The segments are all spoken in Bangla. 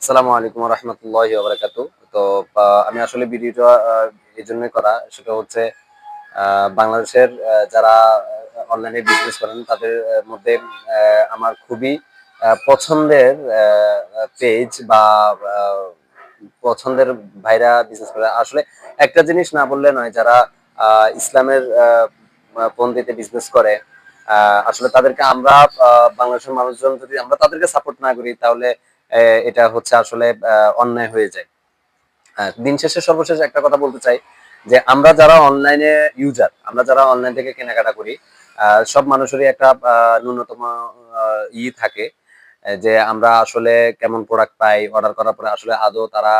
আসসালামু আলাইকুম ওয়া রাহমাতুল্লাহি ওয়া বারাকাতুহু। তো আমি আসলে ভিডিওটা এজন্যই করা, সেটা হচ্ছে বাংলাদেশের যারা অনলাইনে বিজনেস করেন তাদের মধ্যে আমার খুবই পছন্দের পেজ বা আ পছন্দের ভাইরা বিজনেস করে। আসলে একটা জিনিস না বললে নয়, যারা আ ইসলামের পন্থীতে বিজনেস করে, আ আসলে তাদেরকে আমরা আ বাংলাদেশের মানুষজন যদি আমরা তাদেরকে সাপোর্ট না করি, তাহলে এটা হচ্ছে আসলে অন্যায় হয়ে যায়। দিন শেষে সর্বশেষ একটা কথা বলতে চাই যে, আমরা যারা অনলাইনে ইউজার, আমরা যারা অনলাইন থেকে কেনাকাটা করি, সব মানুষেরই একটা ন্যূনতম আ থাকে যে আমরা আসলে কেমন প্রোডাক্ট পাই, অর্ডার করার পরে আসলে আদৌ তারা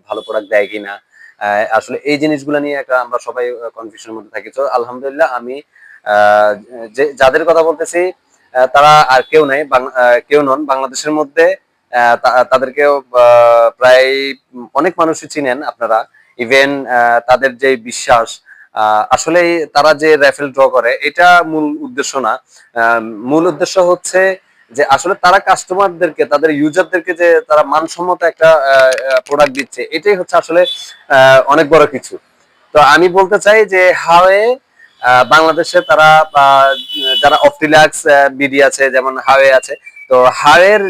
ভালো প্রোডাক্ট দেয় কিনা। আ আসলে এই জিনিসগুলা নিয়ে একটা আমরা সবাই কনফিউশন এর মধ্যে থাকি। তো আলহামদুলিল্লাহ আমি আ যাদের কথা বলতেছি তারা আর কেউ নাই, কেউ নন। বাংলাদেশের মধ্যে তাদেরকেও প্রায় অনেক মানুষই চিনেন আপনারা। ইভেন তাদের যে বিশ্বাস, আসলেই তারা যে রাফেল ড্র করে এটা মূল উদ্দেশ্য না। আ মূল উদ্দেশ্য হচ্ছে যে আসলে তারা কাস্টমারদেরকে, তাদের ইউজারদেরকে যে তারা মানসম্মত একটা প্রোডাক্ট দিচ্ছে, এটাই হচ্ছে আসলে অনেক বড় কিছু। তো আমি বলতে চাই যে হাওয়ে বাংলাদেশে তারা আ যারা অপটিলাক্স বিডি আছে, যেমন হাওয়ে আছে। তো হাওয়ের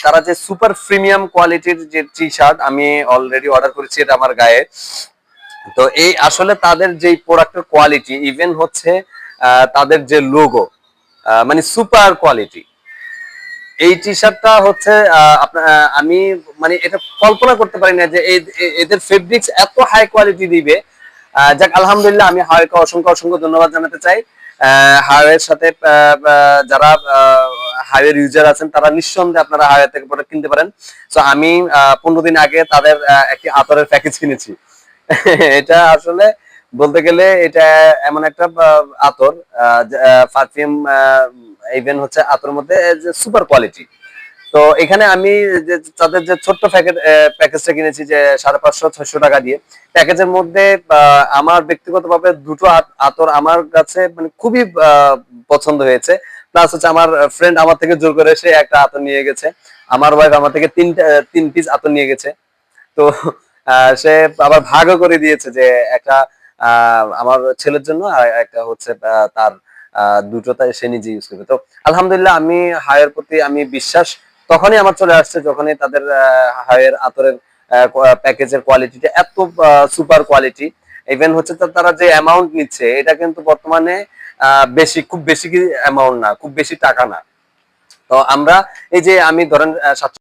তারা যে সুপার প্রিমিয়াম কোয়ালিটির যে টি-শার্ট আমি অলরেডি অর্ডার করেছি, এটা আমার গায়ে। তো এই আসলে তাদের যেই প্রোডাক্টের কোয়ালিটি, ইভেন হচ্ছে তাদের যে লোগো, মানে সুপার কোয়ালিটি। এই টি-শার্টটা হচ্ছে আমি মানে এটা কল্পনা করতে পারি না যে এদের ফেব্রিক্স এত হাই কোয়ালিটি দিবে। যাক আলহামদুলিল্লাহ, আমি হাওয়াকে অসংখ্য অসংখ্য ধন্যবাদ জানাতে চাই। হাওয়ের সাথে যারা হাওয়ের ইউজার আছেন, তারা নিঃসন্দেহে আপনারা হাওয়ে থেকে প্রোডাক্ট কিনতে পারেন। সো আমি 15 দিন আগে তাদের একটি আতরের প্যাকেজ কিনেছি। এটা আসলে বলতে গেলে এটা এমন একটা আতর, পারফিউম, ইভেন হচ্ছে আতরের মধ্যে যে সুপার কোয়ালিটি। তো এখানে আমি যে তাদের যে ছোট্ট প্যাকেজটা কিনেছি, যে 550-600 টাকা দিয়ে। প্যাকেজের মধ্যে আমার ব্যক্তিগতভাবে দুটো আতর আমার কাছে মানে খুবই পছন্দ হয়েছে। প্লাস হচ্ছে আমার ফ্রেন্ড আমার থেকে জোর করে সে একটা আতর নিয়ে গেছে। আমার ওয়াইফ আমার থেকে 3 পিস আতর নিয়ে গেছে। তো সে আবার ভাগও করে দিয়েছে, যে একটা আমার ছেলের জন্য, আর একটা হচ্ছে তার দুটোটা সে নিজে ইউজ করবে। তো আলহামদুলিল্লাহ, আমি হায়ের প্রতি আমি বিশ্বাস তখনই আমার চলে আসছে, যখনই তাদের হায়ের আতরের প্যাকেজের কোয়ালিটিটা এত সুপার কোয়ালিটি। ইভেন হচ্ছে তারা যে অ্যামাউন্ট নিচ্ছে, এটা কিন্তু বর্তমানে বেশি, খুব বেশি কি অ্যামাউন্ট না, খুব বেশি টাকা না। তো আমরা এই যে আমি ধরেন